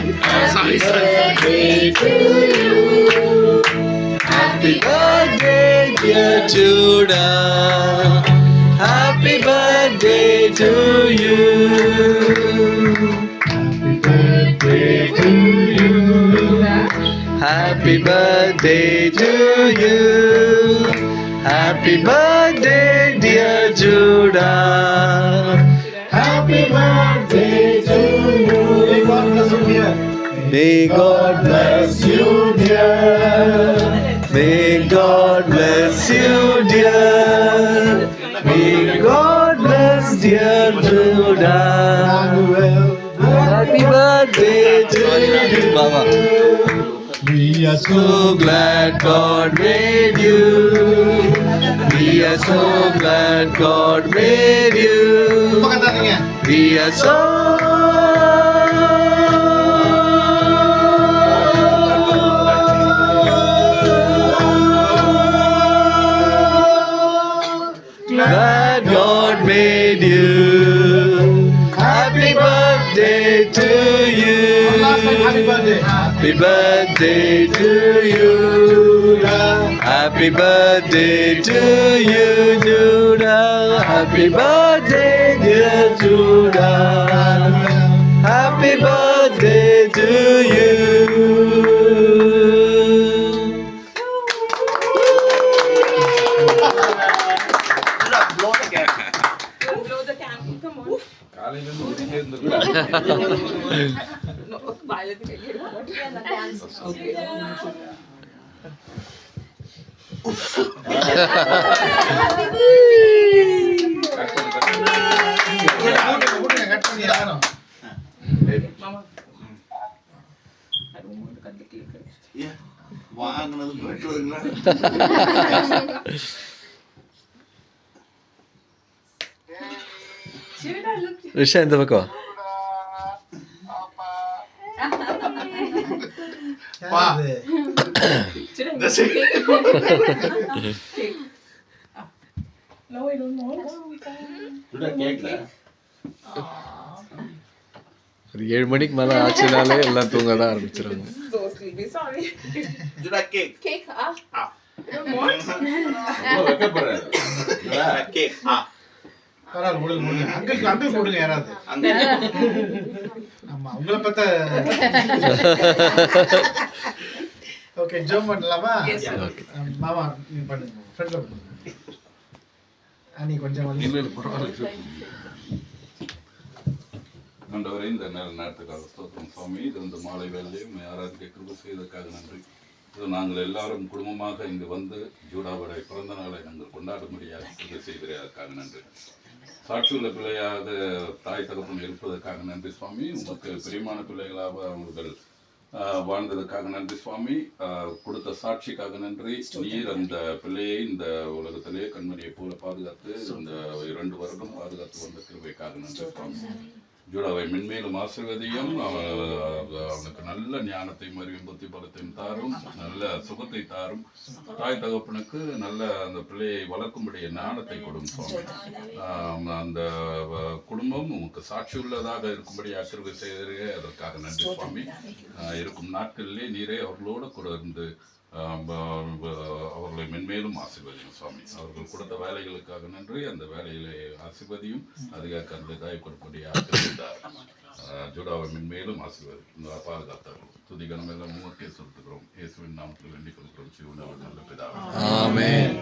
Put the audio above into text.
Happy birthday to you. Happy birthday, dear Judah. Happy birthday to you. Happy birthday to you. Happy birthday, dear Judah. Happy birthday to you. May God bless you, dear. May God bless you, dear. May God bless dear Judah. Happy birthday to you, Baba. We are so glad God made you. We are so glad God made you. We are so glad God made you. Happy birthday to you. Happy birthday to you. Happy birthday to you, Judah. Happy birthday, dear Judah. Happy birthday to you. Blow the candle. Come on. No, Violet. Okay. Mama. I don't want to cut the cake. Yeah. வாங்கினது பெற்றதுங்களா? ரிஷா இந்த பக்கம் பா No, I don't want. ஒரு 7 மணிக்கு மேலே ஆச்சுனாலே எல்லாம் தூங்க தான் ஆரம்பிச்சிருவாங்க. So sleepy. Sorry. ஜுடா cake Cake, ah? Ah. You don't want? Cake uncle கொடுங்க யாராவது. ஆமா உங்களை பத்த. ஓகே ஜோம் பண்ணலாமா? Yes, sir. மாமா நீங்க பண்ணுங்க. ஃப்ரெண்ட்ல பண்ணுங்க. நீ கொஞ்சம் ஆண்டவரே, இந்த நேரத்துக்காக ஸ்தோத்திரம் சுவாமி. இது இந்த மாலை வேலையும் ஆராதிக்க கிருபை செய்ததற்காக நன்றி. இது நாங்கள் எல்லாரும் குடும்பமாக இங்கு வந்து ஜூடாவுடைய பிறந்த நாளை நாங்கள் கொண்டாடும்படியாக கிருபை செய்ததற்காக நன்றி. சாட்சியுள்ள பிள்ளையாக தாய் தகப்பன் இருப்பதற்காக நன்றி சுவாமி. உமக்கு பிரியமான பிள்ளைகளாக அவர்கள் வாழ்ந்ததற்காக நன்றி சுவாமி. கொடுத்த சாட்சிக்காக நன்றி. நீர் அந்த பிள்ளையை இந்த உலகத்திலே கண்மணியை போல பாதுகாத்து இந்த 2 வருடம் பாதுகாத்து வந்த கிருபைக்காக நன்றி சுவாமி. ஜூடாவை மென்மேலும் ஆசீர்வதியும். அவனுக்கு நல்ல ஞானத்தையும் அறிவும் புத்தி பலத்தையும் தாரும், நல்ல சுகத்தை தாரும். தாய் தகப்பனுக்கு நல்ல அந்த பிள்ளையை வளர்க்கும்படிய ஞானத்தை கொடுக்கும் சுவாமி. அந்த குடும்பம் உமக்கு சாட்சியுள்ளதாக இருக்கும்படி ஆசீர்வாதம் செய்தீரே, அதற்காக நன்றி சுவாமி. இருக்கும் நாட்களிலே நீரே அவர்களோடு கூட இருந்து அவர்களை மென்மேலும் ஆசீர்வதியும் சுவாமி. அவர்கள் கொடுத்த வேலைகளுக்காக நன்றி. அந்த வேலையிலே ஆசீர்வதியும் அதிக கருதாய் கொடுப்படி ஆசீர்வதித்தார். ஜூடாவை மென்மேலும் ஆசீர்வதி பாதுகாத்தார்கள். துதிகணம் எல்லாம் உமக்கே செலுத்துகிறோம். இயேசுவின் நாமத்தில் வேண்டிக் கொள்கிறோம். நல்ல பிதாவே. ஆமென்.